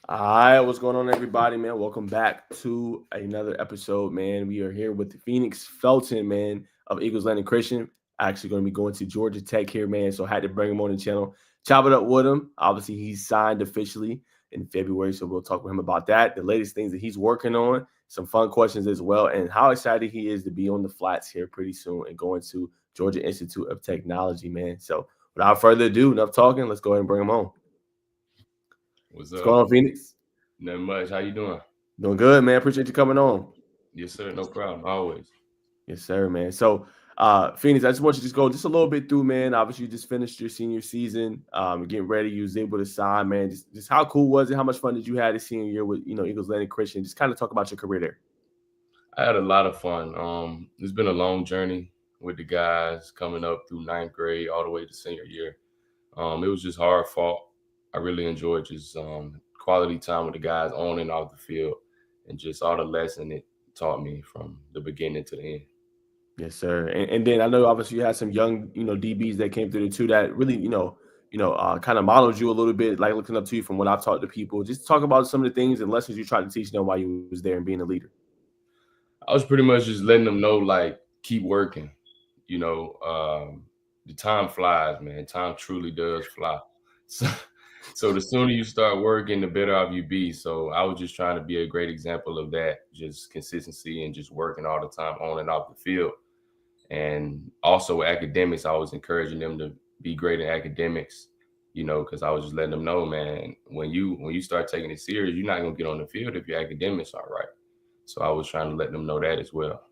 All right, what's going on, everybody, man? Welcome back to another episode, man. We are here with Fenix Felton, man, of Eagles Landing Christian. Actually, going to be going to Georgia Tech here, man. So I had to bring him on the channel, chop it up with him. Obviously, he's signed officially in February, so we'll talk with him about that, the latest things that he's working on, some fun questions as well, and how excited he is to be on the flats here pretty soon and going to Georgia Institute of Technology, man. So without further ado, enough talking. Let's go ahead and bring him on. What's What's going up? on, Phoenix? Nothing much. How you doing? Doing good, man. Appreciate you coming on. Yes, sir. No problem. Always. Yes, sir, man. So, Phoenix, I just want you to just go just a little bit through, man. Obviously, you just finished your senior season, getting ready. You was able to sign, man. Just how cool was it? How much fun did you have this senior year with Eagles Landing Christian? Just kind of talk about your career there. I had a lot of fun. It's been a long journey with the guys coming up through ninth grade all the way to senior year. It was just hard fought. I really enjoyed just quality time with the guys on and off the field, and just all the lesson it taught me from the beginning to the end. Yes, sir. And then I know obviously you had some young, DBs that came through there too that really, kind of modeled you a little bit, like looking up to you from what I've talked to people. Just talk about some of the things and lessons you tried to teach them while you was there and being a leader. I was pretty much just letting them know, like, keep working. You know, the time flies, man. Time truly does fly. So, so the sooner you start working, the better off you be. So I was just trying to be a great example of that, just consistency and just working all the time on and off the field. And also with academics, I was encouraging them to be great in academics, because I was just letting them know, man, when you start taking it serious, you're not gonna get on the field if your academics aren't right. So I was trying to let them know that as well.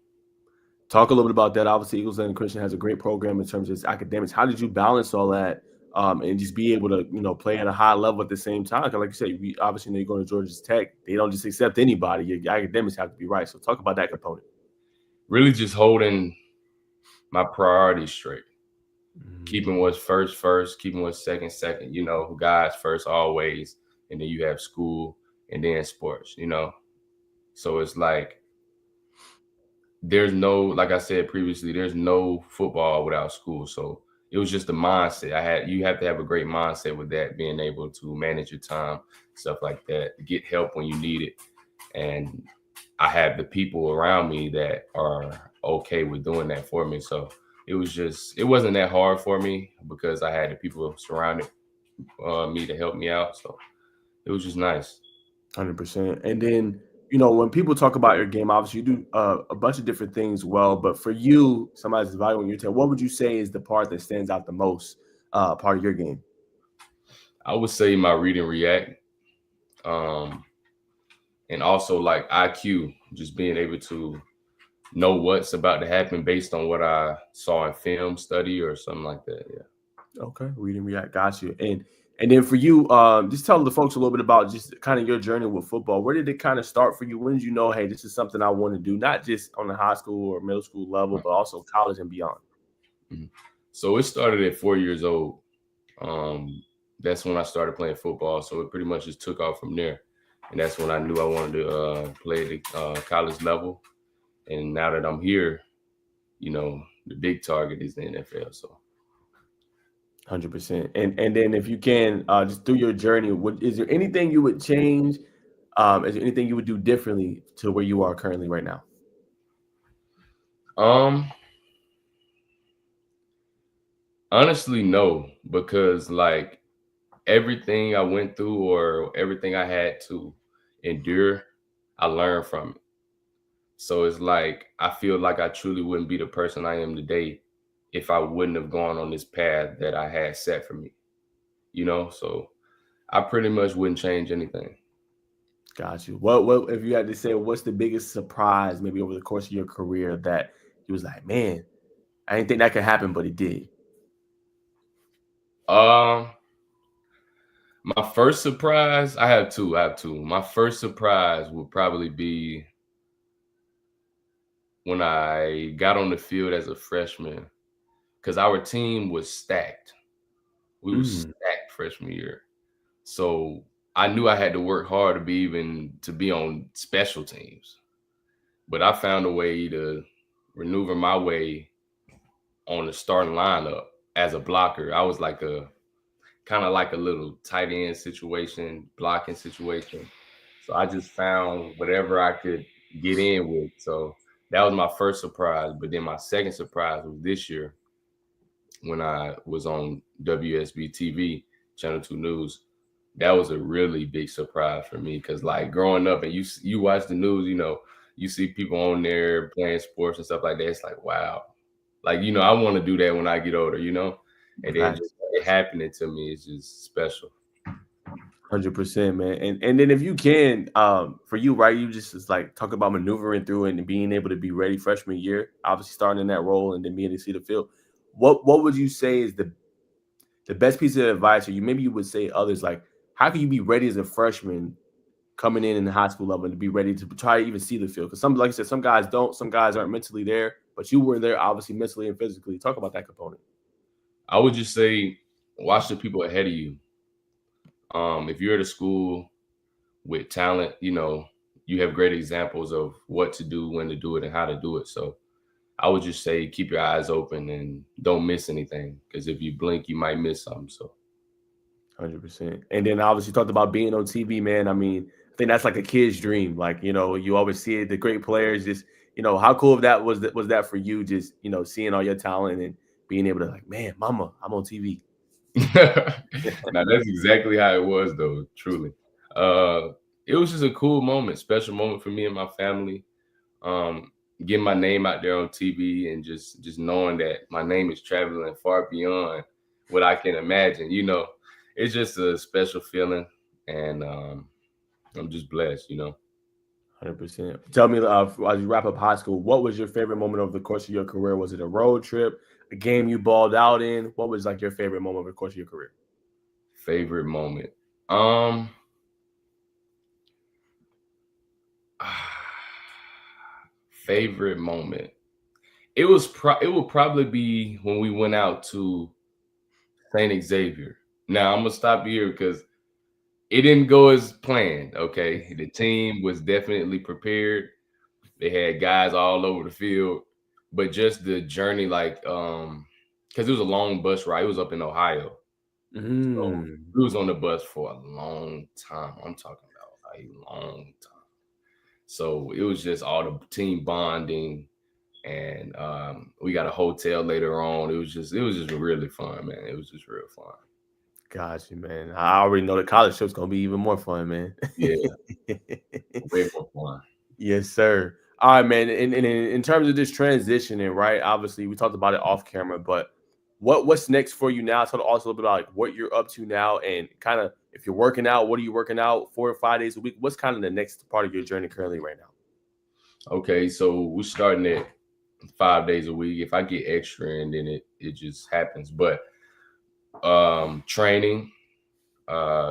Talk a little bit about that. Obviously, Eagles Landing Christian has a great program in terms of its academics. How did you balance all that and just be able to, play at a high level at the same time? Because, like you said, obviously, when you go to Georgia Tech, they don't just accept anybody. Your academics have to be right. So, talk about that component. Really just holding my priorities straight, Mhm. keeping what's first, keeping what's second, God's first always. And then you have school and then sports. So it's like, there's no, like I said previously, there's no football without school. So it was just the mindset. You have to have a great mindset with that, being able to manage your time, stuff like that, get help when you need it. And I have the people around me that are okay with doing that for me. So it wasn't that hard for me because I had the people surrounding me to help me out. So it was just nice. 100%. And then, when people talk about your game, obviously you do a bunch of different things well. But for you, somebody's evaluating your tail. What would you say is the part that stands out the most, part of your game? I would say my read and react. Um, and also like IQ, just being able to know what's about to happen based on what I saw in film study or something like that. Yeah. Okay, read and react. Got you. And then for you, just tell the folks a little bit about just kind of your journey with football. Where did it kind of start for you? When did you know, hey, this is something I want to do, not just on the high school or middle school level, Right. but also college and beyond? Mhm. So it started at 4 years old. Um, that's when I started playing football. So it pretty much just took off from there. And that's when I knew I wanted to play at the college level. And now that I'm here, the big target is the NFL. So 100%. And then if you can, just through your journey, is there anything you would change? Is there anything you would do differently to where you are currently right now? um honestly no, because like everything I went through or everything I had to endure, I learned from it. So it's like I feel like I truly wouldn't be the person I am today if I wouldn't have gone on this path that I had set for me. So I pretty much wouldn't change anything. Got you. What if you had to say, what's the biggest surprise maybe over the course of your career that you was like, man, I didn't think that could happen, but it did? Um, my first surprise, I have two. I have two. My first surprise would probably be when I got on the field as a freshman, because our team was stacked. We were Mm, stacked freshman year. So I knew I had to work hard to be on special teams. But I found a way to maneuver my way on the starting lineup as a blocker. I was like kind of like a little tight end situation, blocking situation. So I just found whatever I could get in with. So that was my first surprise. But then my second surprise was this year when I was on WSB TV, Channel 2 News. That was a really big surprise for me because, like, growing up and you watch the news, you see people on there playing sports and stuff like that. It's like, wow. Like, I want to do that when I get older. And then Facts. just it happening to me is just special. 100%, man. And then if you can, for you, right, you just like talk about maneuvering through and being able to be ready freshman year, obviously starting in that role and then being able to see the field. What would you say is the best piece of advice, or maybe you would say others, like how can you be ready as a freshman coming in the high school level and to be ready to try to even see the field? Because some, like I said, some guys don't, some guys aren't mentally there, but you were there obviously mentally and physically. Talk about that component. I would just say watch the people ahead of you. If you're at a school with talent, you have great examples of what to do, when to do it, and how to do it. So I would just say keep your eyes open and don't miss anything, because if you blink, you might miss something. So 100%. And then obviously talked about being on TV, man. I mean, I think that's like a kid's dream. Like, you always see it, the great players just, how cool of that was that for you, just, seeing all your talent and being able to like, man, mama, I'm on TV. now that's exactly how it was though, truly. It was just a cool moment, special moment for me and my family. Um, Getting my name out there on TV and just knowing that my name is traveling far beyond what I can imagine. It's just a special feeling, and I'm just blessed. 100%. Tell me, as you wrap up high school, what was your favorite moment over the course of your career? Was it a road trip, a game you balled out in? What was like your favorite moment over the course of your career? Favorite moment. Um, Favorite moment. It would probably be when we went out to Saint Xavier. Now I'm gonna stop here because it didn't go as planned. Okay, the team was definitely prepared. They had guys all over the field, but just the journey, like, because it was a long bus ride. It was up in Ohio, so Mm. we was on the bus for a long time. I'm talking about a long time. So it was just all the team bonding, and we got a hotel later on. It was just really fun, man. It was just real fun. Got you, man. I already know the college trip's gonna be even more fun, man. Yeah, way more fun. Yes, sir. All right, man. And in terms of this transitioning, right? Obviously, we talked about it off camera, but what's next for you now? Tell also a little bit about like what you're up to now, and kind of if you're working out, what are you working out 4 or 5 days a week? What's kind of the next part of your journey currently right now? Okay, so we're starting at 5 days a week. If I get extra in, then it just happens. But training,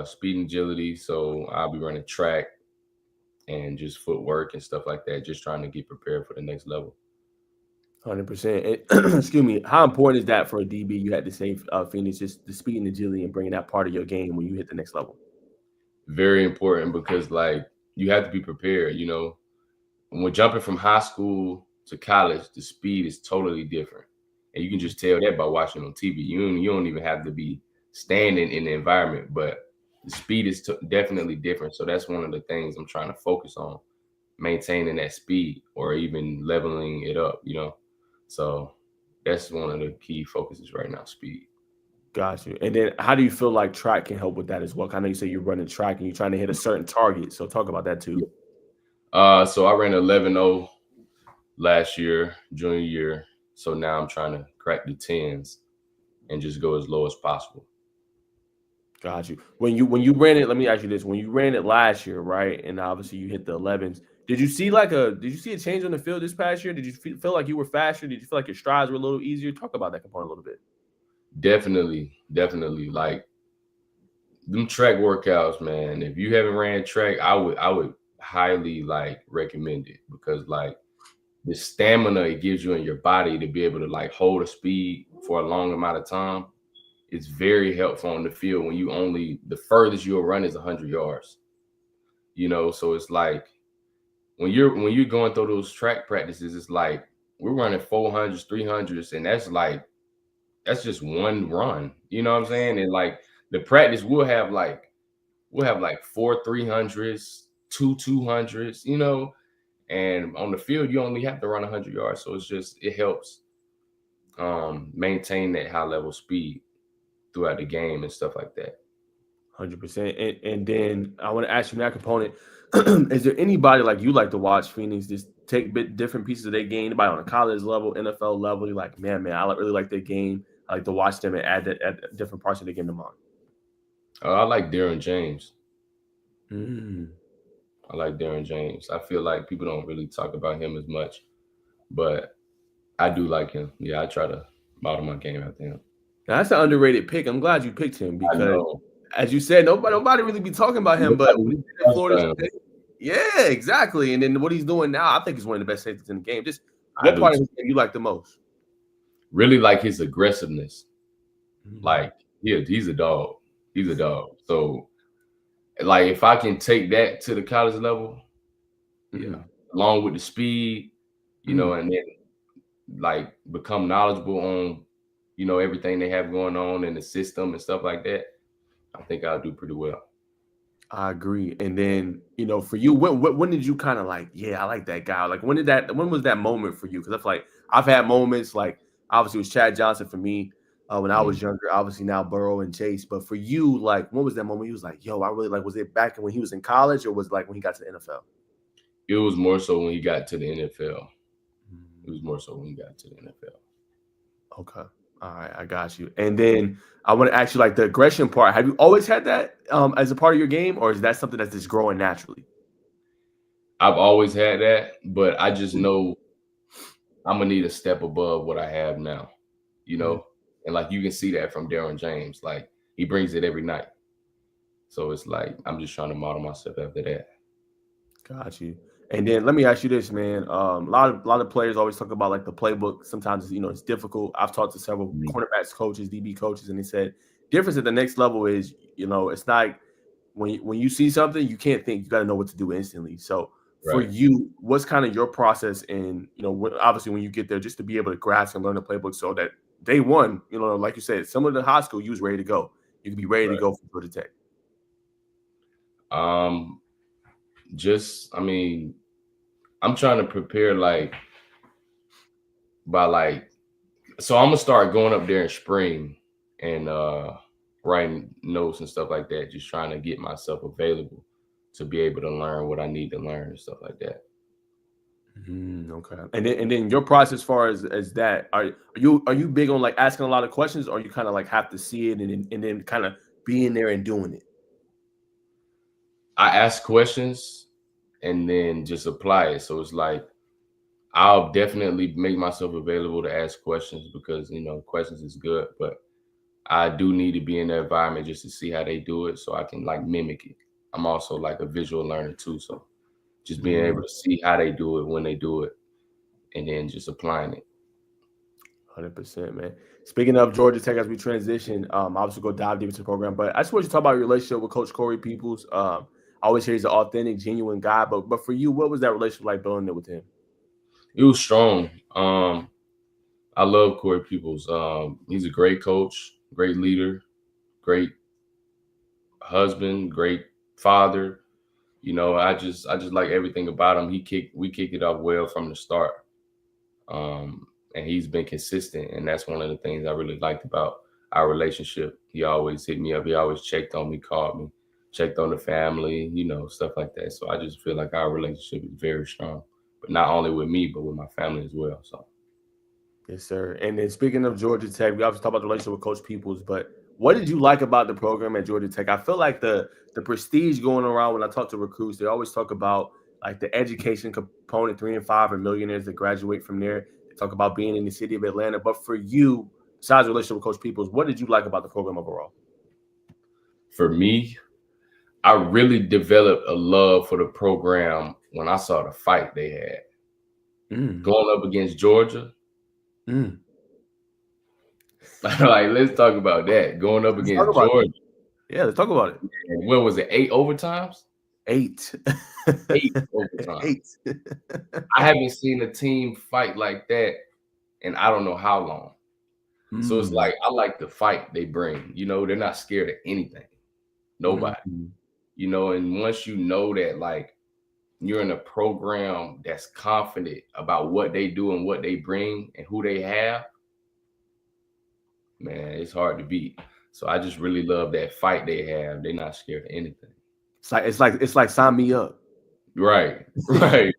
speed and agility. So I'll be running track and just footwork and stuff like that, just trying to get prepared for the next level. 100%. Excuse me. How important is that for a DB? You had to say, Phoenix, just the speed and agility and bringing that part of your game when you hit the next level. Very important because, like, you have to be prepared. When we're jumping from high school to college, the speed is totally different, and you can just tell that by watching on TV. You don't even have to be standing in the environment, but the speed is definitely different. So that's one of the things I'm trying to focus on, maintaining that speed or even leveling it up. So that's one of the key focuses right now, speed. Got you. And then how do you feel like track can help with that as well? I know you say you're running track and you're trying to hit a certain target. So talk about that too. So I ran 11:0 last year, junior year. So now I'm trying to crack the tens and just go as low as possible. Got you. When you ran it, let me ask you this. When you ran it last year, right? And obviously you hit the 11s. Did you see a change on the field this past year? Did you feel like you were faster? Did you feel like your strides were a little easier? Talk about that component a little bit. Definitely. Like them track workouts, man. If you haven't ran track, I would highly like recommend it because like the stamina it gives you in your body to be able to like hold a speed for a long amount of time. It's very helpful on the field when the furthest you'll run is 100 yards. So it's like when you're going through those track practices, it's like we're running 400s, 300s, and that's just one run. You know what I'm saying? And like the practice we'll have like 4 300s, 2 200s, you know, and on the field you only have to run 100 yards, so it helps maintain that high level speed throughout the game and stuff like that. 100%. And then I want to ask you that component. Is there anybody like you like to watch Phoenix just take different pieces of their game? Anybody on a college level, NFL level? You're like, man, I really like their game. I like to watch them and add different parts of the game to mine. I like Darren James. Mm. I like Darren James. I feel like people don't really talk about him as much, but I do like him. Yeah, I try to model my game after him. Now, that's an underrated pick. I'm glad you picked him I because, know. as you said, nobody really be talking about him. But when he's in Florida State, yeah, exactly. And then what he's doing now, I think is one of the best safeties in the game. Just what part of his game you like the most? Really like his aggressiveness. Like, yeah, he's a dog. He's a dog. So, like, if I can take that to the college level, yeah, along with the speed, you know, and then like become knowledgeable on, you know, everything they have going on in the system and stuff like that, I think I'll do pretty well. I agree. And then, you know, for you, when did you kind of like, yeah, I like that guy? Like, when was that moment for you? Because I feel like I've had moments like, obviously it was Chad Johnson for me when I was younger, obviously now Burrow and Chase. But for you, like, what was that moment? He was like, yo, I really like, was it back when he was in college or was it like when he got to the NFL? It was more so when he got to the NFL. It was more so when he got to the NFL. Okay. All right, I got you. And then I want to ask you, like, the aggression part. Have you always had that as a part of your game, or is that something that's just growing naturally? I've always had that, but I just know I'm gonna need a step above what I have now, you know. And like you can see that from Darren James, like he brings it every night. So it's like I'm just trying to model myself after that. Got you. And then let me ask you this, man. A lot of players always talk about like the playbook. Sometimes it's difficult. I've talked to several cornerbacks coaches, DB coaches, and they said difference at the next level is it's not when you see something you can't think. You got to know what to do instantly. So for you, what's kind of your process in obviously when you get there just to be able to grasp and learn the playbook so that day one, like you said, similar to high school, you was ready to go. You can be ready to go for Georgia Tech. I'm trying to prepare so I'm gonna start going up there in spring and writing notes and stuff like that, just trying to get myself available to be able to learn what I need to learn and stuff like that. Okay. And then your process as far as that, are you big on like asking a lot of questions, or you kind of like have to see it and then kind of being there and doing it? I ask questions and then just apply it. So it's like I'll definitely make myself available to ask questions because questions is good, but I do need to be in the environment just to see how they do it so I can like mimic it. I'm also like a visual learner too, so just being able to see how they do it when they do it and then just applying it. 100%, man. Speaking of Georgia Tech, as we transition, obviously go dive deep into the program, but I just want you to talk about your relationship with Coach Cory Peoples. I always hear he's an authentic, genuine guy, but for you, what was that relationship like building it with him? It was strong. I love Cory Peoples. He's a great coach, great leader, great husband, great father. I just like everything about him. We kicked it off well from the start. And he's been consistent, and that's one of the things I really liked about our relationship. He always hit me up. He always checked on me, called me, checked on the family, stuff like that. So I just feel like our relationship is very strong, but not only with me, but with my family as well. So. Yes, sir. And then speaking of Georgia Tech, we obviously talk about the relationship with Coach Peoples, but what did you like about the program at Georgia Tech? I feel like the prestige going around when I talk to recruits, they always talk about like the education component. 3 and 5 are millionaires that graduate from there. They talk about being in the city of Atlanta. But for you, besides the relationship with Coach Peoples, what did you like about the program overall? For me, I really developed a love for the program when I saw the fight they had. Going up against Georgia. Like, let's talk about that. Going up against Georgia. Yeah, let's talk about it. And what was it? 8 overtimes? 8. 8 overtimes. 8. I haven't seen a team fight like that in I don't know how long. So it's like I like the fight they bring. You know, they're not scared of anything. Nobody. You know, and once you know that, like, you're in a program that's confident about what they do and what they bring and who they have, man, it's hard to beat. So I just really love that fight they have. They're not scared of anything. It's like sign me up. Right. Right.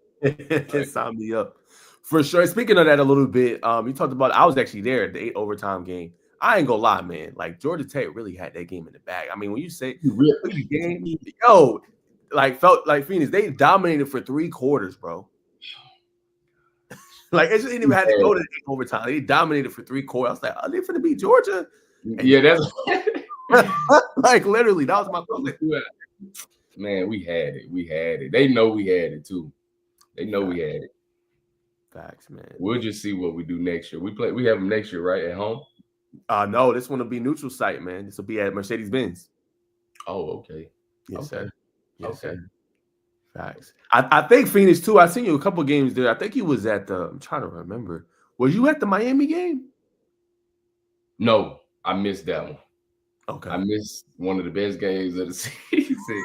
Sign me up. For sure. Speaking of that a little bit, you talked about I was actually there at the 8 overtime game. I ain't gonna lie, man. Like Georgia Tech really had that game in the bag. I mean, when you say the game, yo, like felt like Phoenix, they dominated for 3 quarters, bro. Like it didn't even have to go to the 8 overtime. They dominated for 3 quarters. I was like, are they finna beat Georgia? And yeah, that's like literally, that was my thought. Man, we had it. We had it. They know we had it too. They know we had it. Facts, man. We'll just see what we do next year. We have them next year, right? At home? No, this one will be neutral site, man. This will be at Mercedes-Benz. Oh, okay. Yes, sir. Yes, okay. Sir. Facts. I think Phoenix too. I seen you a couple games there. I think you was at the. I'm trying to remember. Was you at the Miami game? No, I missed that one. Okay. I missed one of the best games of the season.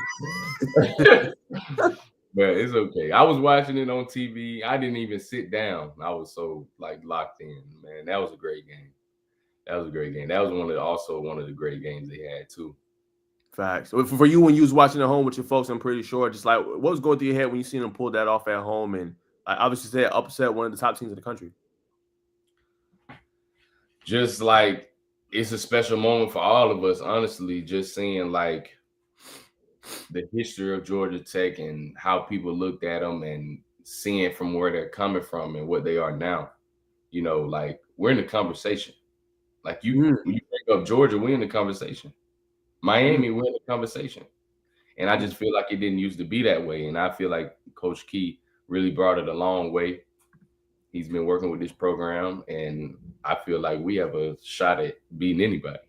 But it's okay. I was watching it on TV. I didn't even sit down. I was so like locked in, man. That was a great game. That was a great game. That was also one of the great games they had too. Facts. So for you, when you was watching at home with your folks, I'm pretty sure, just like what was going through your head when you seen them pull that off at home and obviously say upset one of the top teams in the country. Just like it's a special moment for all of us, honestly. Just seeing like the history of Georgia Tech and how people looked at them and seeing from where they're coming from and what they are now. You know, like we're in the conversation. Like when you bring up Georgia, we're in the conversation. Miami, we're in the conversation. And I just feel like it didn't used to be that way. And I feel like Coach Key really brought it a long way. He's been working with this program, and I feel like we have a shot at beating anybody.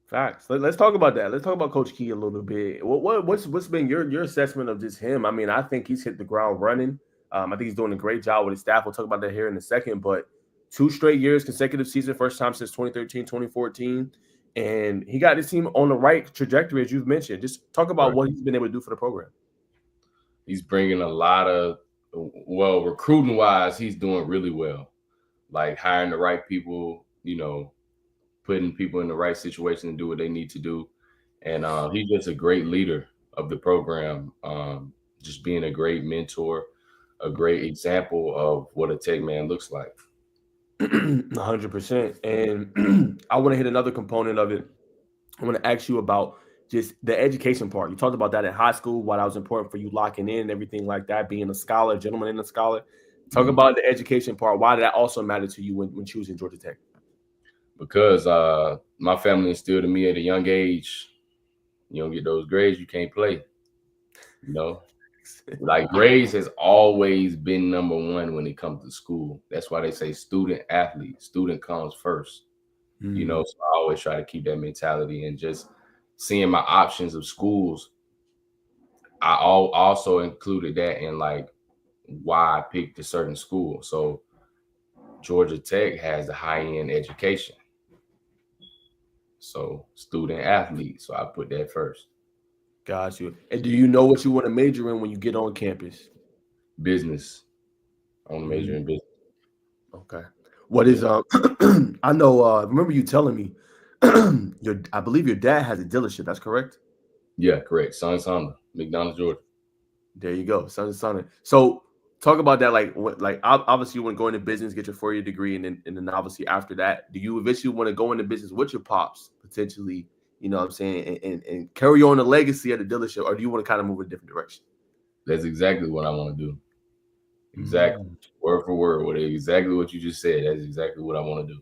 Facts. Let's talk about that. Let's talk about Coach Key a little bit. What's been your assessment of just him? I mean, I think he's hit the ground running. I think he's doing a great job with his staff. We'll talk about that here in a second. But 2 straight years, consecutive season, first time since 2013, 2014. And he got his team on the right trajectory, as you've mentioned. Just talk about what he's been able to do for the program. He's bringing a lot of, recruiting-wise, he's doing really well. Like hiring the right people, you know, putting people in the right situation to do what they need to do. And he's just a great leader of the program, just being a great mentor, a great example of what a tech man looks like. 100%. And I want to hit another component of it. I want to ask you about just the education part. You talked about that in high school, why that was important for you locking in and everything like that, being a scholar, gentleman and a scholar. Talk about the education part. Why did that also matter to you when choosing Georgia Tech? Because my family instilled in me at a young age, you don't get those grades, you can't play. You know, like grades has always been number one when it comes to school. That's why they say student athlete, student comes first. You know, so I always try to keep that mentality, and just seeing my options of schools, I also included that in like why I picked a certain school. So Georgia Tech has a high-end education. So student athlete. So I put that first. Got you. And do you know what you want to major in when you get on campus? Business. I want to major in business. Okay. What is I know remember you telling me I believe your dad has a dealership, that's correct? Yeah, correct. Sons Honda, McDonald's, Georgia. There you go. Sons. So talk about that, like obviously you want to go into business, get your 4-year degree, and then obviously after that, do you eventually want to go into business with your pops potentially, you know what I'm saying, and carry on the legacy at the dealership, or do you want to kind of move in a different direction? That's exactly what I want to do. Exactly. Word for word. Exactly what you just said. That's exactly what I want to do.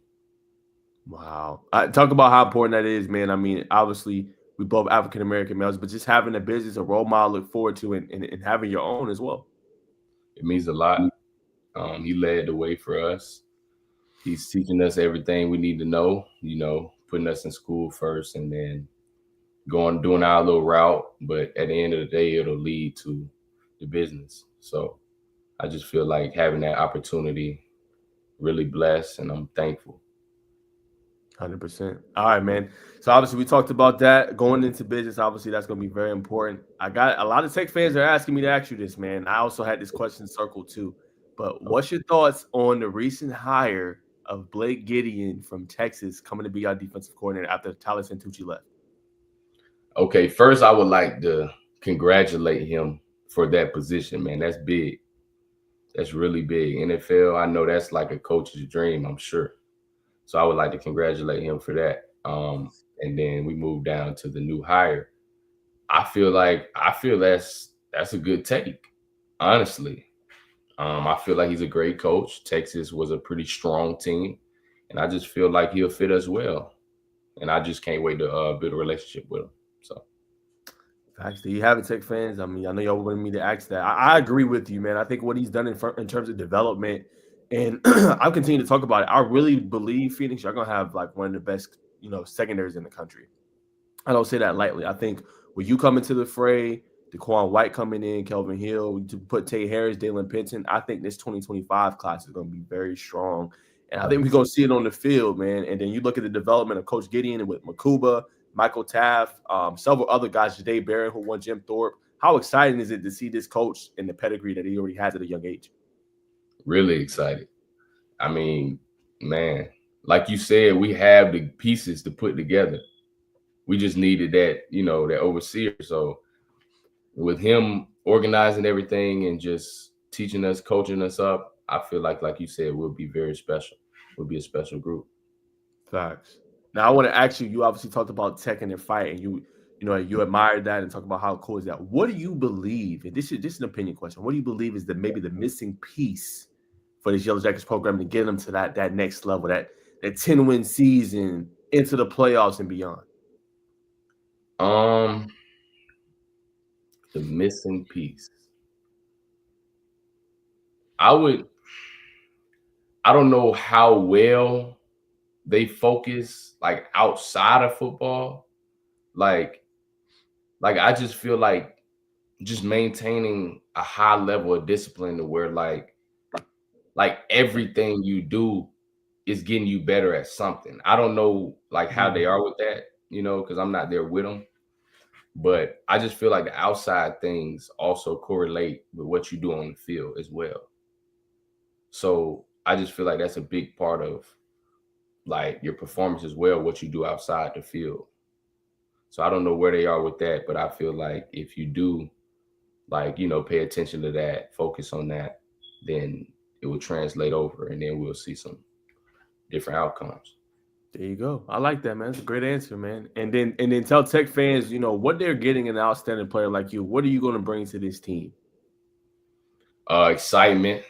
Wow. Talk about how important that is, man. I mean, obviously we both African American males, but just having a business, a role model to look forward to, and having your own as well. It means a lot. He led the way for us. He's teaching us everything we need to know, you know, putting us in school first and then doing our little route. But at the end of the day, it'll lead to the business. So I just feel like having that opportunity, really blessed, and I'm thankful. 100%. All right, man. So obviously we talked about that going into business. Obviously that's going to be very important. I got a lot of tech fans are asking me to ask you this, man. I also had this question circled too. But Okay. what's your thoughts on the recent hire of Blake Gideon from Texas coming to be our defensive coordinator after Tyler Santucci left? Okay, first I would like to congratulate him for that position, man. That's big. That's really big. NFL, I know that's like a coach's dream, I'm sure. So I would like to congratulate him for that. And then we move down to the new hire. I feel that's a good take, honestly. I feel like he's a great coach. Texas was a pretty strong team, and I just feel like he'll fit us well. And I just can't wait to build a relationship with him. So Actually, you have it, Tech fans. I mean, I know y'all wanted me to ask that. I agree with you, man. I think what he's done in terms of development, and I'll continue to talk about it. I really believe Phoenix, you're gonna have like one of the best, secondaries in the country. I don't say that lightly. I think when you come into the fray, DeQuan White coming in, Kelvin Hill, to put Tay Harris, Dalen Penton, I think this 2025 class is going to be very strong. And I think we're going to see it on the field, man. And then you look at the development of Coach Gideon with Makuba, Michael Taft, several other guys, Jade Barron, who won Jim Thorpe. How exciting is it to see this coach in the pedigree that he already has at a young age? really excited. I mean, man, like you said, we have the pieces to put together. We just needed that overseer. So with him organizing everything and just teaching us, coaching us up, I feel like you said, we'll be very special. We'll be a special group. Facts. Now I want to ask you. You obviously talked about tech and fight, and you admired that and talk about how cool is that. What do you believe? And this is an opinion question. What do you believe is maybe the missing piece for this Yellow Jackets program to get them to that next level, that 10-win season into the playoffs and beyond? Um, the missing piece. I would. I don't know how well they focus like outside of football. Like, I just feel like just maintaining a high level of discipline to where like everything you do is getting you better at something. I don't know like how they are with that, because I'm not there with them. But I just feel like the outside things also correlate with what you do on the field as well. So I just feel like that's a big part of like your performance as well, what you do outside the field. So I don't know where they are with that, but I feel like if you do pay attention to that, focus on that, then it will translate over and then we'll see some different outcomes. There you go. I like that, man. That's a great answer, man. And then tell Tech fans, what they're getting an outstanding player like you. What are you going to bring to this team? Excitement,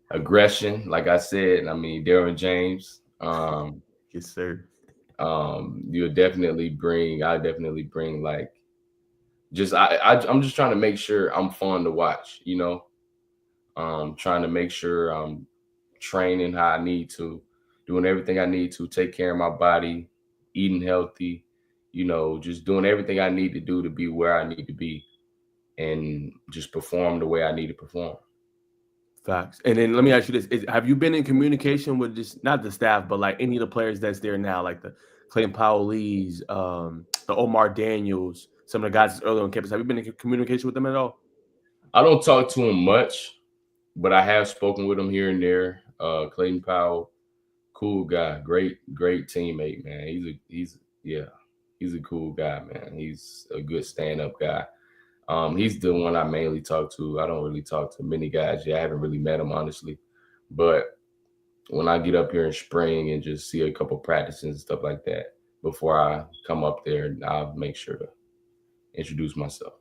aggression, like I said. I mean, Darren James. Yes, sir. You'll definitely bring. I definitely bring like just I'm just trying to make sure I'm fun to watch. Trying to make sure I'm training how I need to, doing everything I need to, take care of my body, eating healthy. Just doing everything I need to do to be where I need to be, and just perform the way I need to perform. Facts. And then let me ask you this: have you been in communication with just not the staff, but like any of the players that's there now, like the Clayton Powell-Lees, the Omar Daniels, some of the guys that's early on campus? Have you been in communication with them at all? I don't talk to him much, but I have spoken with him here and there. Clayton Powell, cool guy, great teammate, man. He's a cool guy, man. He's a good stand-up guy. He's the one I mainly talk to. I don't really talk to many guys. I haven't really met him, honestly. But when I get up here in spring and just see a couple practices and stuff like that, before I come up there, I'll make sure to introduce myself.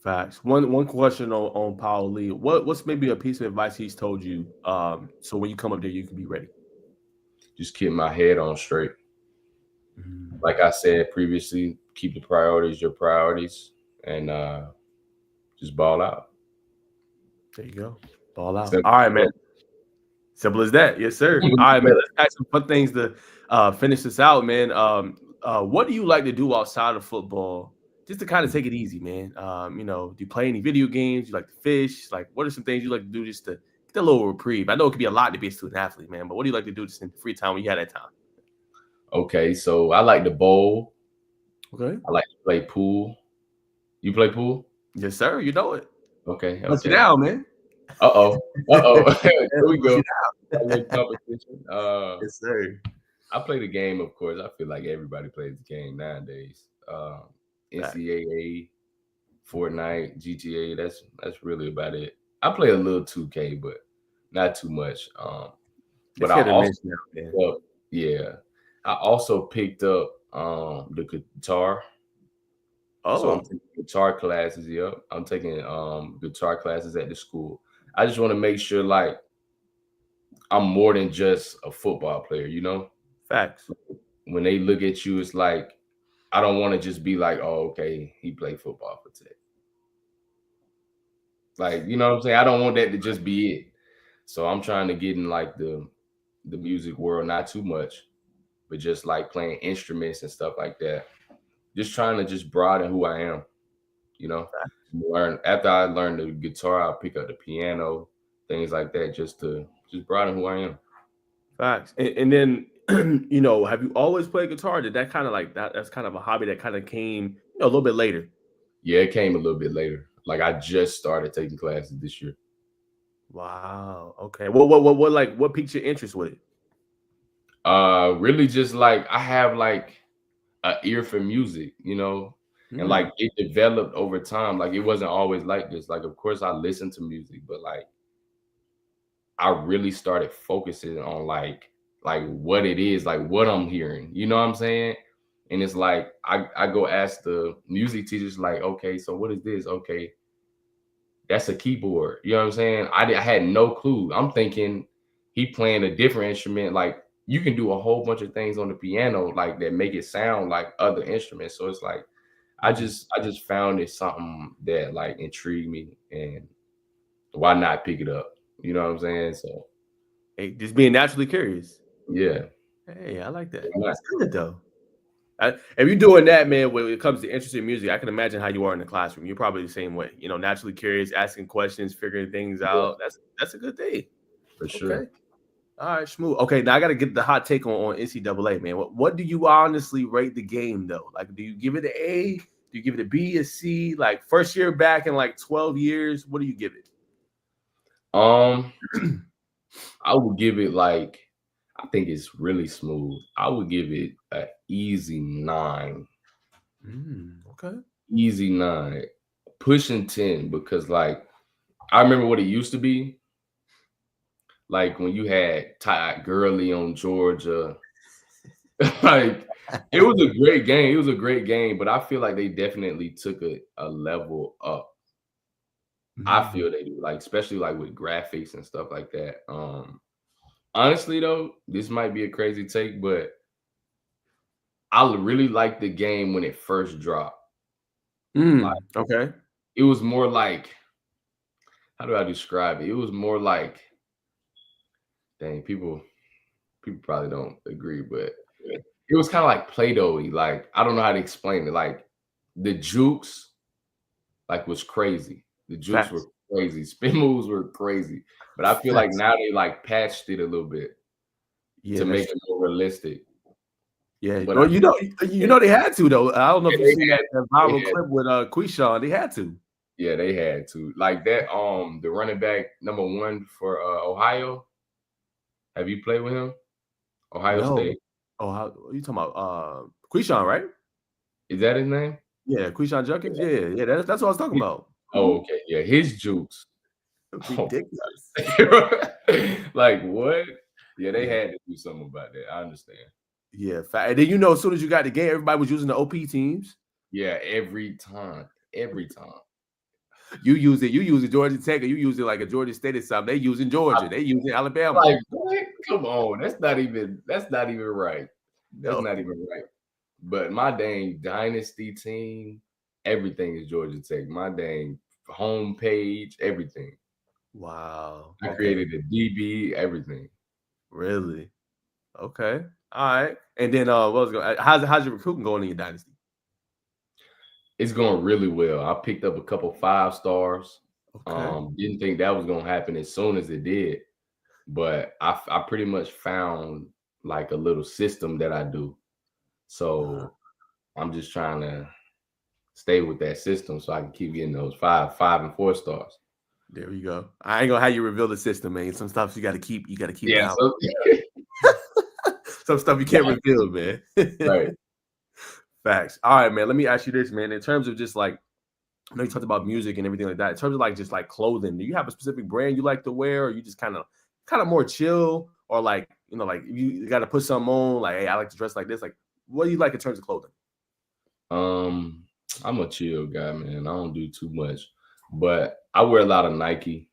Facts. One question on Powell Lee. What's maybe a piece of advice he's told you? So when you come up there, you can be ready. Just keep my head on straight. Mm-hmm. Like I said previously, keep the priorities your priorities, and just ball out. There you go. Ball out. All right, man. Simple as that. Yes, sir. All right, man. Let's ask some fun things to finish this out, man. What do you like to do outside of football? Just to kind of take it easy, man. Do you play any video games? You like to fish? Like, what are some things you like to do just to get a little reprieve? I know it could be a lot to be a student athlete, man, but what do you like to do just in free time when you have that time? Okay, so I like to bowl. Okay. I like to play pool. You play pool? Yes, sir. You know it. Okay, Bust you okay. down, man. Uh-oh. Here we Bust go. you A down. little competition. Yes, sir. I play the game, of course. I feel like everybody plays the game nowadays. Fact. NCAA, Fortnite, GTA. That's really about it. I play a little 2K, but not too much. But It's I hit or also miss now, man. picked up, yeah, I also picked up the guitar. So I'm Oh, taking guitar classes. Yep, I'm taking guitar classes at the school. I just want to make sure like I'm more than just a football player. facts. When they look at you, it's like I don't want to just be like, oh, okay, he played football for Tech. Like, you know what I'm saying? I don't want that to just be it. So I'm trying to get in like the music world, not too much, but just like playing instruments and stuff like that. Just trying to just broaden who I am, you know. Learn after I learn the guitar, I'll pick up the piano, things like that, just broaden who I am. Facts. And then, have you always played guitar? Did that kind of like that's kind of a hobby that kind of came, a little bit later? Yeah, it came a little bit later. Like I just started taking classes this year. Wow. Okay. What piqued your interest with it? Really just like I have like an ear for music, and like Mm, it developed over time. Like it wasn't always like this. Like of course I listened to music, but like I really started focusing on like what it is, like what I'm hearing. You know what I'm saying? And it's like I go ask the music teachers, like, okay, so what is this? Okay, that's a keyboard. You know what I'm saying? I had no clue. I'm thinking he playing a different instrument. Like you can do a whole bunch of things on the piano, like that make it sound like other instruments. So it's like mm. I just found it something that like intrigued me, and why not pick it up? You know what I'm saying? So Hey, just being naturally curious. yeah, Hey, I like that. why not? That's good though. If you're doing that, man, when it comes to interest in music, I can imagine how you are in the classroom. You're probably the same way. Naturally curious, asking questions, figuring things Yeah, out. That's a good thing. for Okay. sure. All right, smooth. Okay, now I got to get the hot take on NCAA, man. What do you honestly rate the game though? Like, do you give it an A? Do you give it a B, a C? Like first year back in like 12 years, what do you give it? Um, I would give it like I think it's really smooth. I would give it an easy 9. Okay. Easy 9, pushing 10, because like I remember what it used to be. Like when you had Todd Gurley on Georgia, like it was a great game. It was a great game, but I feel like they definitely took a level up. I Mm. feel they do, like especially like with graphics and stuff like that. Honestly though, this might be a crazy take, but I really liked the game when it first dropped. Like Okay. it was more like, how do I describe it? It was more like, dang, people probably don't agree, but it was kind of like Play-Doh-y. Like I don't know how to explain it. Like the jukes, like was crazy. The jukes were Facts. crazy. Spin moves were crazy. But I feel like Facts. now they like patched it a little bit Yeah, to that's make true. it more realistic. Yeah. But Well, they had to though. I don't know if you they see had, that they viral had, clip with Quishan. They had to. yeah, they had to like that. The running back #1 for Ohio. Have you played with him? Ohio No. State. Oh, how are you talking about? Quishan, right? Is that his name? Yeah, Quishan Junkins. Yeah, yeah. That's what I was talking about. Oh, okay. Yeah, his jukes. Oh Ridiculous. my God. Like what? Yeah, they Yeah, had to do something about that. I understand. yeah. And then as soon as you got the game, everybody was using the OP teams. Yeah, every time. Every time. You use it. You use it Georgia Tech, or you use it like a Georgia State or something. They using Georgia. They using Alabama. Like what? Come on. That's not even right. That's No. not even right. But my dang dynasty team, everything is Georgia Tech. My dang home page, everything. Wow. I Okay. created a DB, everything. Really? Okay. All right. And then what was going? How's your recruiting going in your dynasty? It's going really well. I picked up a couple 5 stars. Okay. Didn't think that was gonna happen as soon as it did, but I pretty much found like a little system that I do. So I'm just trying to stay with that system so I can keep getting those 5 and 4 stars. There you go. I ain't gonna have you reveal the system, man. Some stuff you got to keep. You got to keep Yeah. down. So, Some stuff you can't reveal, man. right. Facts. All right, man. Let me ask you this, man. In terms of just like, I know you talked about music and everything like that. In terms of like just like clothing, do you have a specific brand you like to wear, or you just kind of more chill, or like like you got to put something on, like hey, I like to dress like this. Like, what do you like in terms of clothing? I'm a chill guy, man. I don't do too much, but I wear a lot of Nike.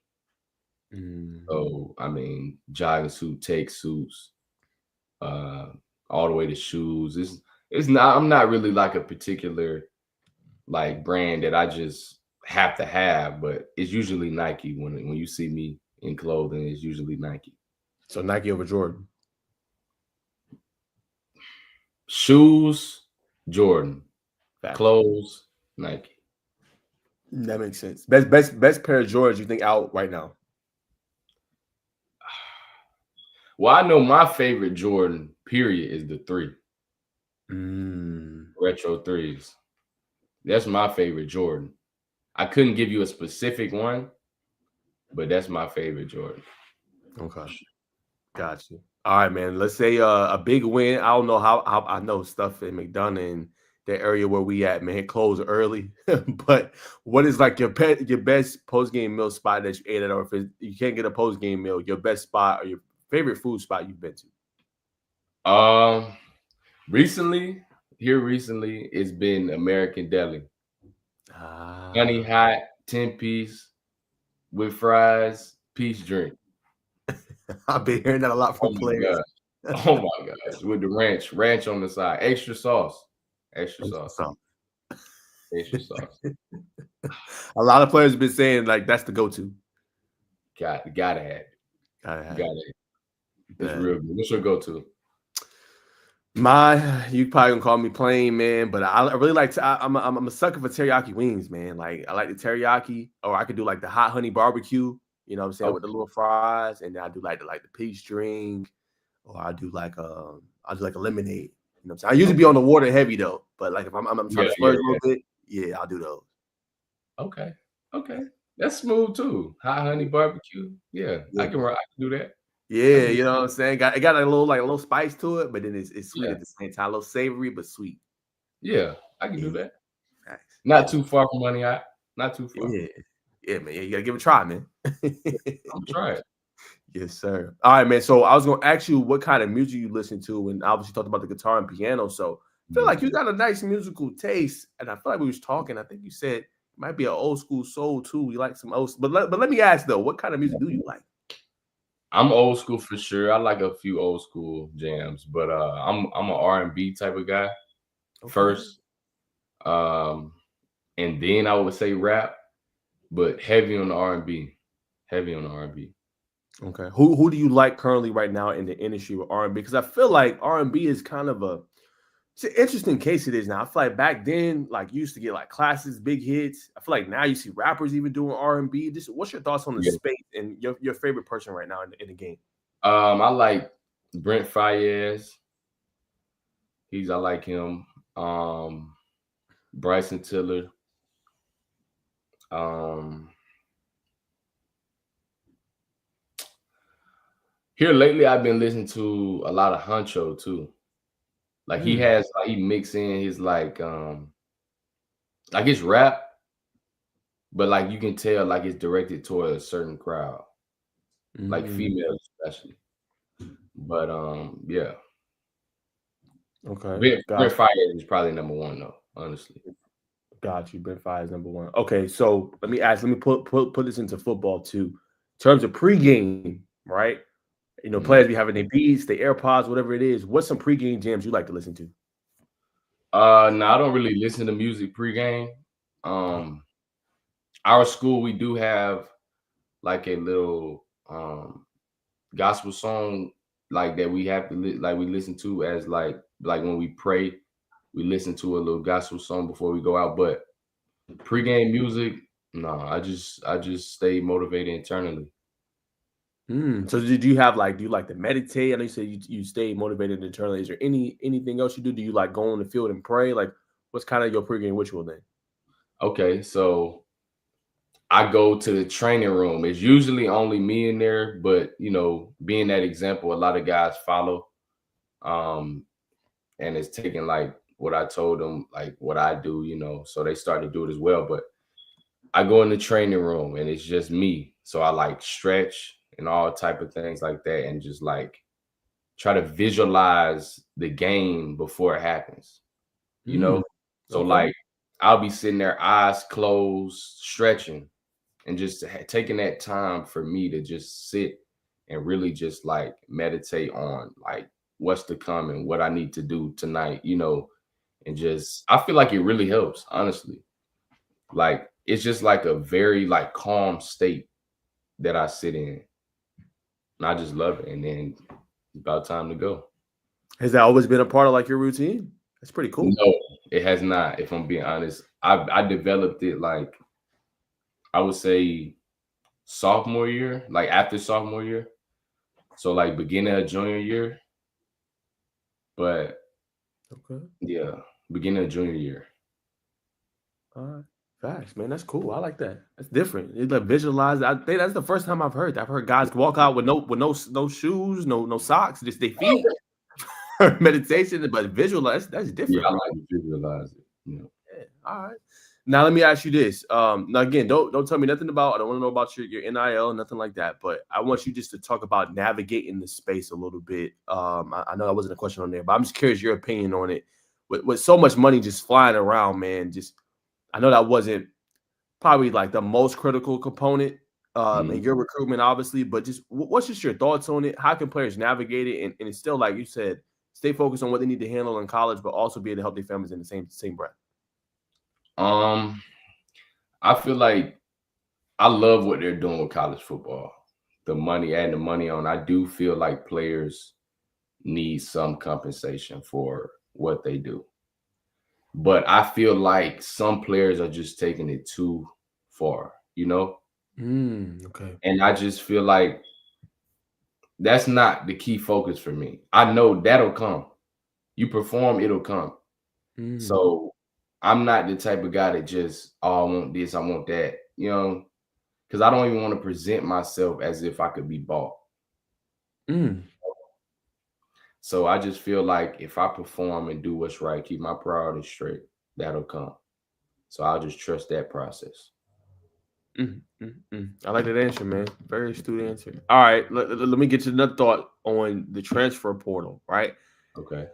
So I mean, jogging suit, take suits, all the way to shoes. It's not. I'm not really like a particular like brand that I just have to have, but it's usually Nike. When you see me in clothing, it's usually Nike. So Nike over Jordan. Shoes, Jordan. Facts. Clothes, Nike. That makes sense. Best pair of Jordans you think out right now? Well, I know my favorite Jordan, period, is the 3. Retro 3s. That's my favorite Jordan. I couldn't give you a specific one, but that's my favorite Jordan. Okay. Got you. All right, man. Let's say a big win. I don't know how I know stuff in McDonough and the area where we at, man, close early. But what is like your best post-game meal spot that you ate at, or if you can't get a post-game meal, your best spot or your favorite food spot you've been to? Recently, it's been American Deli. Honey hot, 10-piece with fries, peach drink. I've been hearing that a lot from players. Oh my gosh, with the ranch on the side, extra sauce. Extra sauce. A lot of players have been saying like that's the go-to. Gotta have it. It's real good. What's your go-to? You probably gonna call me plain, man, but I really like I'm a sucker for teriyaki wings, man. Like I like the teriyaki, or I could do like the hot honey barbecue, you know what I'm saying, with the little fries, and then I do like the peach drink, or I do like a lemonade. You know what I'm saying? I usually be on the water heavy though, but like if I'm trying to splurge a little bit, yeah, I'll do those. Okay. That's smooth too. Hot honey barbecue. Yeah. I can do that. Yeah, you know what I'm saying? It got a little spice to it, but then it's sweet at the same time. A little savory, but sweet. Yeah, I can do that. Not too far from Money Hot. Not too far. Yeah, man. You gotta give it a try, man. I'm trying. Yes, sir. All right, man. So I was gonna ask you what kind of music you listen to, and obviously talked about the guitar and piano. So I feel like you got a nice musical taste, and I feel like we was talking. I think you said it might be an old school soul too. You like some old, but let me ask though, what kind of music do you like? I'm old school for sure. I like a few old school jams, but I'm an R&B type of guy first, and then I would say rap, but heavy on the R&B. Okay, who do you like currently right now in the industry with R&B? Because I feel like R&B is kind of it's an interesting case it is now. I feel like back then, like you used to get like classics, big hits. I feel like now you see rappers even doing R&B. Just what's your thoughts on the space and your favorite person right now in the game? I like Brent Faiyaz. I like him. Bryson Tiller. Here lately, I've been listening to a lot of Huncho too. Like he mix in his like his rap, but like you can tell like it's directed toward a certain crowd, like females especially. But yeah. Okay. Brent Faiyaz is probably number one though, honestly. Got you. Brent Faiyaz is number one. Okay, so let me put this into football too. In terms of pregame, right? You know, players be having their beats, their AirPods, whatever it is. What's some pregame jams you like to listen to? No, I don't really listen to music pregame. Our school, we do have like a little gospel song like that we have to we listen to as like when we pray, we listen to a little gospel song before we go out. But pregame music, no, I just stay motivated internally. So did you have do you like to meditate? I know you said you stay motivated internally. Is there anything else you do? Do you like go on the field and pray? Like, what's kind of your pregame ritual then? Okay, so I go to the training room. It's usually only me in there, but being that example, a lot of guys follow. Um, and it's taking like what I told them, like what I do, so they start to do it as well. But I go in the training room and it's just me. So I like stretch and all type of things like that, and just like try to visualize the game before it happens, you Mm, know? So okay. like I'll be sitting there, eyes closed, stretching, and just taking that time for me to just sit and really just like meditate on like what's to come and what I need to do tonight, and just I feel like it really helps, honestly. Like it's just like a very like calm state that I sit in. And I just love it. And then it's about time to go. Has that always been a part of like your routine? That's pretty cool. No, it has not, if I'm being honest. I developed it like I would say sophomore year, like after sophomore year. So like beginning of junior year. But Okay. yeah, beginning of junior year. All right. Facts, man. That's cool. I like that. That's different. It's like visualize. I think that's the first time I've heard that. I've heard guys walk out with no shoes, no socks, just their feet. Meditation, but visualize. That's Yeah, different, I bro. like to visualize it. Yeah. All right. Now let me ask you this. Now again, don't tell me nothing about. I don't want to know about your NIL, nothing like that. But I want you just to talk about navigating the space a little bit. I know that wasn't a question on there, but I'm just curious your opinion on it. With so much money just flying around, man. Just I know that wasn't probably like the most critical component in Mhm. your recruitment, obviously. But just what's just your thoughts on it? How can players navigate it, and it's still like you said, stay focused on what they need to handle in college, but also be able to help their families in the same breath. Um, I feel like I love what they're doing with college football. The money, adding the money on. I do feel like players need some compensation for what they do. But I feel like some players are just taking it too far. Okay. And I just feel like that's not the key focus for me. I know that'll come. You perform, it'll come. Mm, So I'm not the type of guy that just, oh, I want this, I want that, because I don't even want to present myself as if I could be bought. mm, So I just feel like if I perform and do what's right, keep my priorities straight, that'll come. So I'll just trust that process. I like that answer, man. Very astute answer. All right, let me get you another thought on the transfer portal, right? Okay.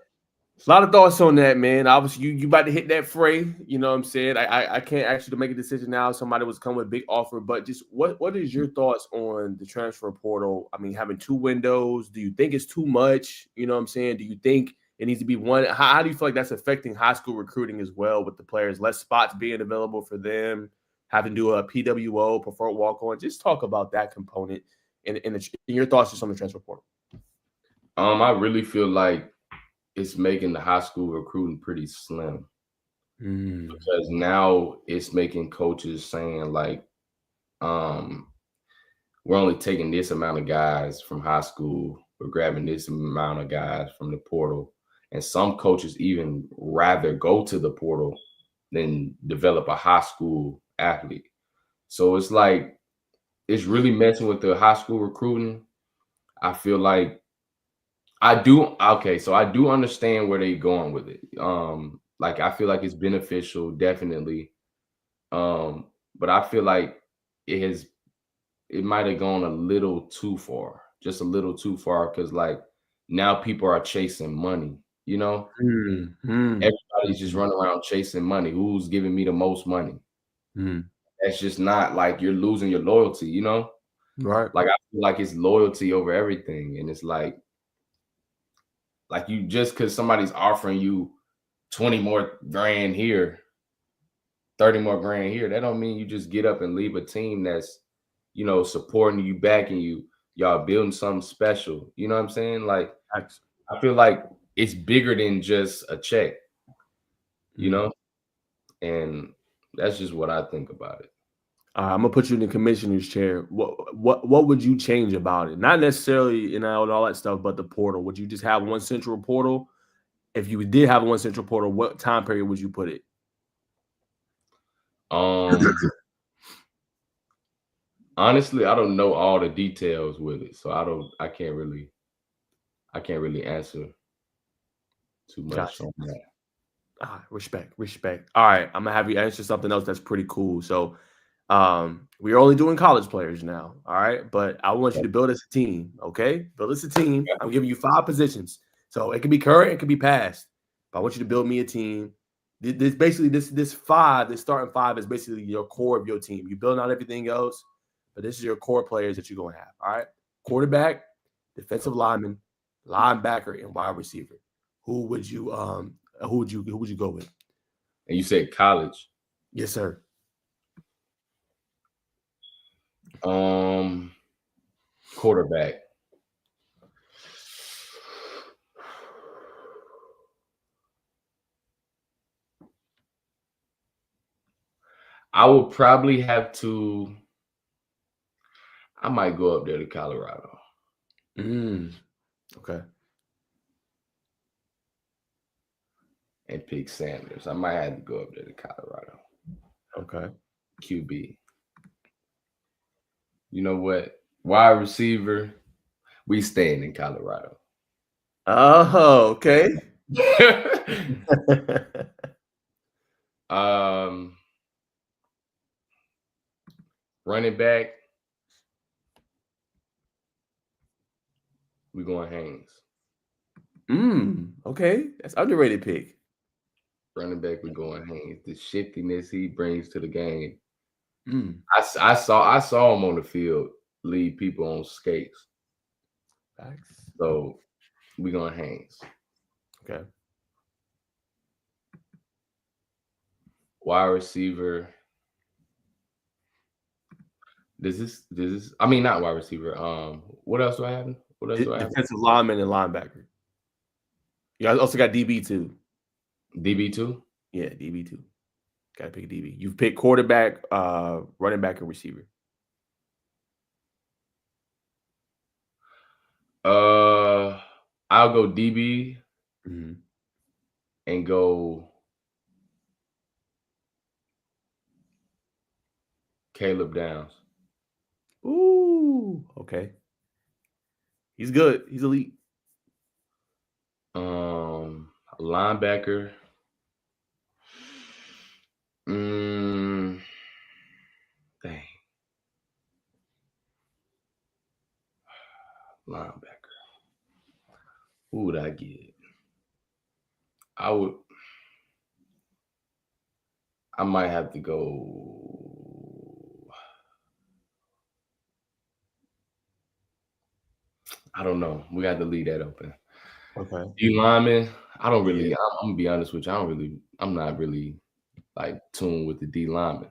A lot of thoughts on that, man. Obviously, you about to hit that fray. You know what I'm saying? I can't ask you to make a decision now. Somebody was coming with a big offer, but just what is your thoughts on the transfer portal? I mean, having two windows. Do you think it's too much? You know what I'm saying? Do you think it needs to be one? How do you feel like that's affecting high school recruiting as well with the players? Less spots being available for them, having to do a PWO, preferred walk on. Just talk about that component and your thoughts just on the transfer portal. I really feel like it's making the high school recruiting pretty slim, Mm, because now it's making coaches saying like, um, we're only taking this amount of guys from high school. We're grabbing this amount of guys from the portal. And some coaches even rather go to the portal than develop a high school athlete. So it's like, it's really messing with the high school recruiting. I feel like so I do understand where they're going with it. Like I feel like it's beneficial, definitely. But I feel like it might have gone a little too far, just a little too far, because like now people are chasing money, you know? mm, mm, Everybody's just mm, running around chasing money. Who's giving me the most money? mm. That's just not like you're losing your loyalty? Right. Like I feel like it's loyalty over everything. And it's like you just because somebody's offering you 20 more grand here, 30 more grand here, that don't mean you just get up and leave a team that's, supporting you, backing you, y'all building something special. You know what I'm saying? Like Facts. I feel like it's bigger than just a check, you Mm. know? And that's just what I think about it. I'm gonna put you in the commissioner's chair. What would you change about it? Not necessarily and all that stuff, but the portal. Would you just have one central portal? If you did have one central portal, what time period would you put it? Honestly, I don't know all the details with it, so I can't really answer too much Gotcha. on that. Respect. All right, I'm gonna have you answer something else that's pretty cool. So, we're only doing college players now. All right, but I want you to build us a team. Okay, build us a team. I'm giving you 5 positions, so it can be current, it can be past. But I want you to build me a team. This basically this starting 5 is basically your core of your team. You build out everything else, but this is your core players that you're gonna have. All right, quarterback, defensive lineman, linebacker, and wide receiver. Who would you go with? And you said college. Yes, sir. Quarterback. I would probably have to. I might go up there to Colorado. Okay. And pick Sanders. I might have to go up there to Colorado. Okay. QB. You know what? Wide receiver. We staying in Colorado. Oh, okay. Running back. We going Haynes. Okay. That's underrated pick. Running back, we going Haynes. The shiftiness he brings to the game. Mm. I saw him on the field lead people on skates. Facts. So we going Haynes. Okay. Wide receiver. This is I mean not wide receiver. What else do I have? What else do I have? Defensive lineman and linebacker. You also got DB too. DB2? Yeah, DB2. Gotta pick a DB. You've picked quarterback, running back, and receiver. I'll go DB and go Caleb Downs. Ooh, okay. He's good. He's elite. Linebacker. Dang. Linebacker. Who would I get? I might have to go. I don't know. We got to leave that open. Okay. D lineman. I don't really. Yeah. I'm gonna be honest with you. I'm not really like tuned with the D lineman.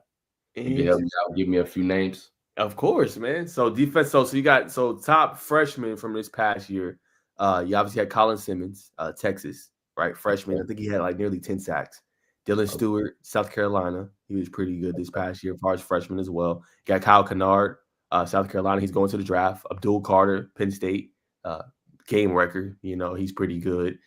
You can help me out. Give me a few names. Of course, man. So defense. So you got top freshman from this past year. You obviously had Colin Simmons, Texas, right? Freshman. I think he had like nearly 10 sacks. Dylan Stewart, South Carolina. He was pretty good this past year as far as freshman as well. You got Kyle Kennard, South Carolina. He's going to the draft. Abdul Carter, Penn State, game record. You know, he's pretty good.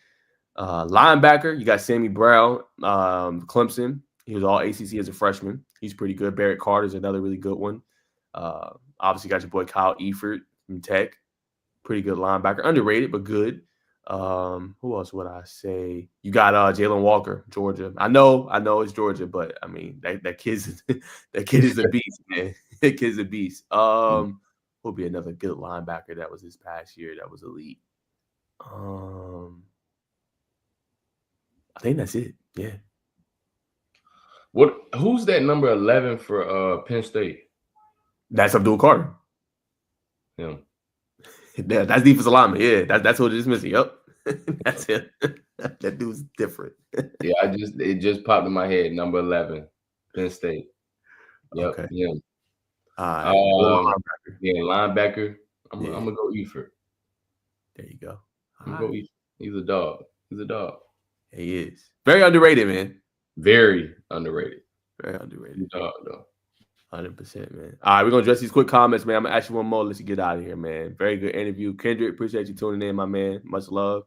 Linebacker, you got Sammy Brown, Clemson. He was all ACC as a freshman. He's pretty good. Barrett Carter is another really good one. Obviously, got your boy Kyle Eifert from Tech. Pretty good linebacker. Underrated, but good. Who else would I say? You got Jalen Walker, Georgia. I know it's Georgia, but I mean that kid is a beast, man. That kid's a beast. Who'll be another good linebacker that was this past year that was elite? I think that's it. Yeah. Who's that number 11 for Penn State? That's Abdul Carter. Yeah. Yeah, that's defensive lineman. Yeah, that's what it is missing. Yep. That's it. That dude's different. Yeah, it just popped in my head. Number 11, Penn State. Yep. Okay. Yeah. Linebacker. Yeah, linebacker. I'm gonna go Eifert. There you go. I'm gonna go Eifert. He's a dog. He is very underrated, man. Very underrated. Very underrated. Dog though. 100%, man. All right, we're gonna address these quick comments, man. I'm gonna ask you one more. Let you get out of here, man. Very good interview, Kendrick. Appreciate you tuning in, my man. Much love.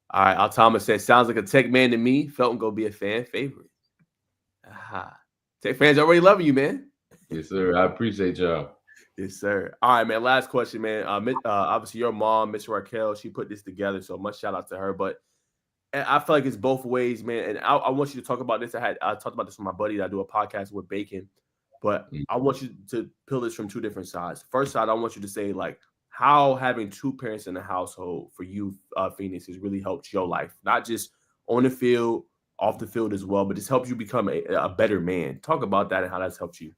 All right, Al Thomas says, sounds like a Tech man to me. Felton go be a fan favorite. Aha. Tech fans already loving you, man. Yes, sir. I appreciate y'all. Yes, sir. All right, man. Last question, man. Obviously, your mom, Miss Raquel, she put this together, so much shout out to her. But I feel like it's both ways, man. And I want you to talk about this. I talked about this with my buddy that I do a podcast with Bacon, but I want you to peel this from two different sides. First side, I want you to say like how having two parents in the household for you, Phoenix, has really helped your life, not just on the field, off the field as well, but just helps you become a better man. Talk about that and how that's helped you.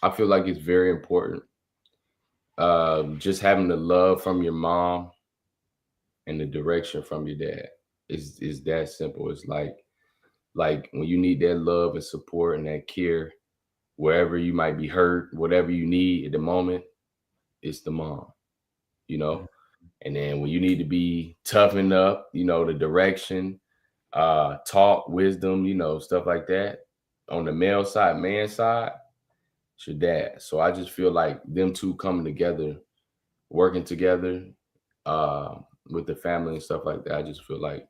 I feel like it's very important. Just having the love from your mom and the direction from your dad is that simple. It's like when you need that love and support and that care, wherever you might be hurt, whatever you need at the moment, it's the mom, you know. And then when you need to be toughened up, you know, the direction, talk, wisdom, you know, stuff like that. On the male side, man side, it's your dad. So I just feel like them two coming together, working together, with the family and stuff like that. I just feel like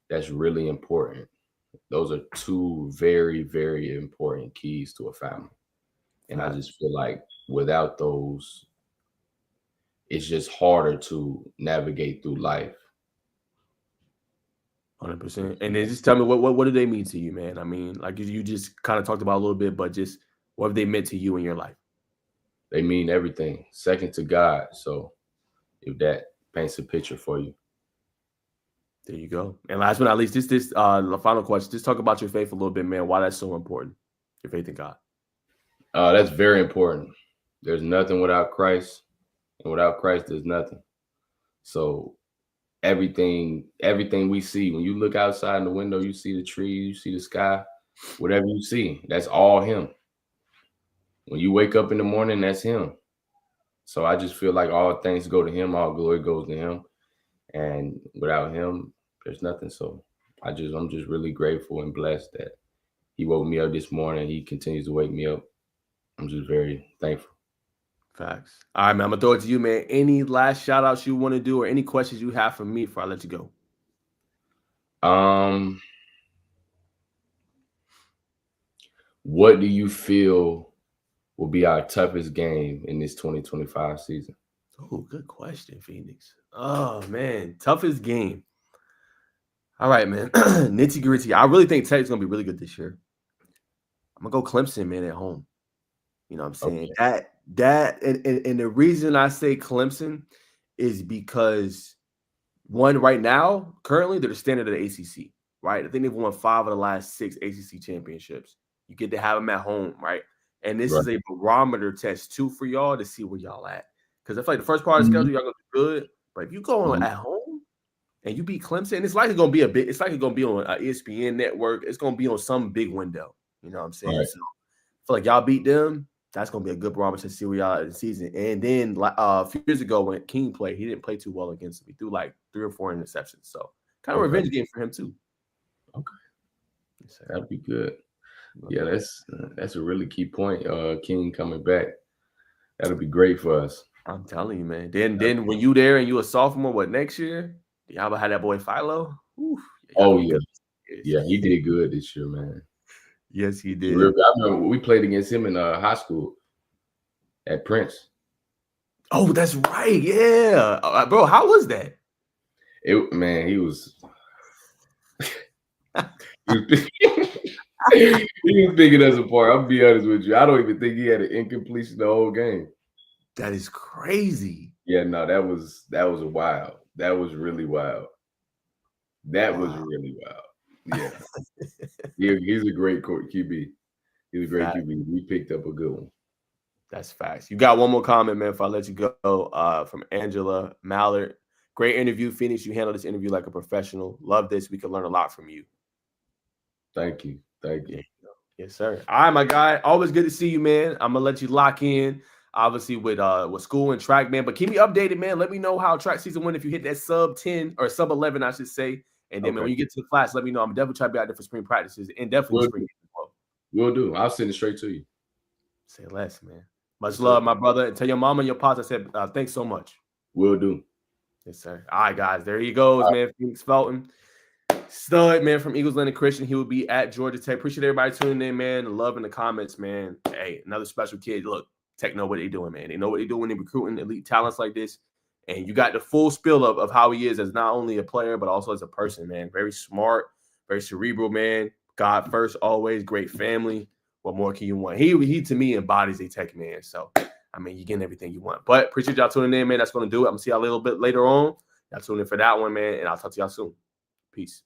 that's really important. Those are two very, very important keys to a family. And I just feel like without those, it's just harder to navigate through life. 100%. And then just tell me what do they mean to you, man? I mean, like you just kind of talked about a little bit, but just what have they meant to you in your life? They mean everything. Second to God. So if that paints a picture for you. There you go. And last but not least, the final question. Just talk about your faith a little bit, man. Why that's so important. Your faith in God. That's very important. There's nothing without Christ, and without Christ, there's nothing. So everything we see, when you look outside in the window, you see the trees, you see the sky, whatever you see, that's all him. When you wake up in the morning, that's him. So I just feel like all things go to him, all glory goes to him. And without him, there's nothing. So I'm just really grateful and blessed that he woke me up this morning. He continues to wake me up. I'm just very thankful. Facts. All right, man. I'm gonna throw it to you, man. Any last shout outs you want to do or any questions you have for me before I let you go? What do you feel will be our toughest game in this 2025 season? Oh, good question, Phoenix. Oh man, toughest game. All right, man. Nitty gritty. I really think Tech's gonna be really good this year. I'm gonna go Clemson, man, at home. You know what I'm saying? Okay. And the reason I say Clemson is because one, right now, currently, they're the standard of the ACC, right? I think they've won 5 of the last 6 ACC championships. You get to have them at home, right? And this is a barometer test too for y'all to see where y'all at. Because I feel like the first part of the schedule, y'all gonna do good. But if you go at home and you beat Clemson, it's likely gonna be it's likely gonna be on an ESPN network. It's gonna be on some big window. You know what I'm saying? Right. So I feel like y'all beat them. That's gonna be a good barometer to see where y'all at in the season. And then a few years ago when King played, he didn't play too well against him. He threw like 3 or 4 interceptions. So kind of revenge game for him too. Okay, that'd be good. Yeah, that's a really key point. King coming back, that'll be great for us. I'm telling you, man. Then when you there and you a sophomore, what next year? Y'all had that boy Philo. Yeah, he did good this year, man. Yes, he did. I remember we played against him in high school at Prince. Oh, that's right. Yeah, bro. How was that? He was. He was picking us apart. I'll be honest with you. I don't even think he had an incompletion the whole game. That is crazy. Yeah, no, that was wild. That was really wild. That was really wild. Yeah. He's a great QB. He's a great QB. We picked up a good one. That's facts. You got one more comment, man, before I let you go, from Angela Mallard. Great interview, Phoenix. You handled this interview like a professional. Love this. We can learn a lot from you. Thank you. Yes, sir. All right, my guy. Always good to see you, man. I'm gonna let you lock in, obviously, with school and track, man. But keep me updated, man. Let me know how track season went if you hit that sub 10 or sub 11, I should say. And then when you get to the class, let me know. I'm definitely trying to be out there for spring practices and definitely spring as well. Will do. I'll send it straight to you. Say less, man. Much love, my brother. And tell your mama and your pops I said thanks so much. Will do. Yes, sir. All right, guys. There he goes, man. Fenix Felton. Stud, man, from Eagles Landing Christian. He will be at Georgia Tech. Appreciate everybody tuning in, man. The love in the comments, man. Hey, another special kid. Look, Tech know what they're doing, man. They know what they do when they're recruiting elite talents like this. And you got the full spill of how he is as not only a player, but also as a person, man. Very smart, very cerebral, man. God first, always. Great family. What more can you want? He to me embodies a Tech man. So, I mean, you're getting everything you want. But appreciate y'all tuning in, man. That's going to do it. I'm going to see y'all a little bit later on. Y'all tune in for that one, man. And I'll talk to y'all soon. Peace.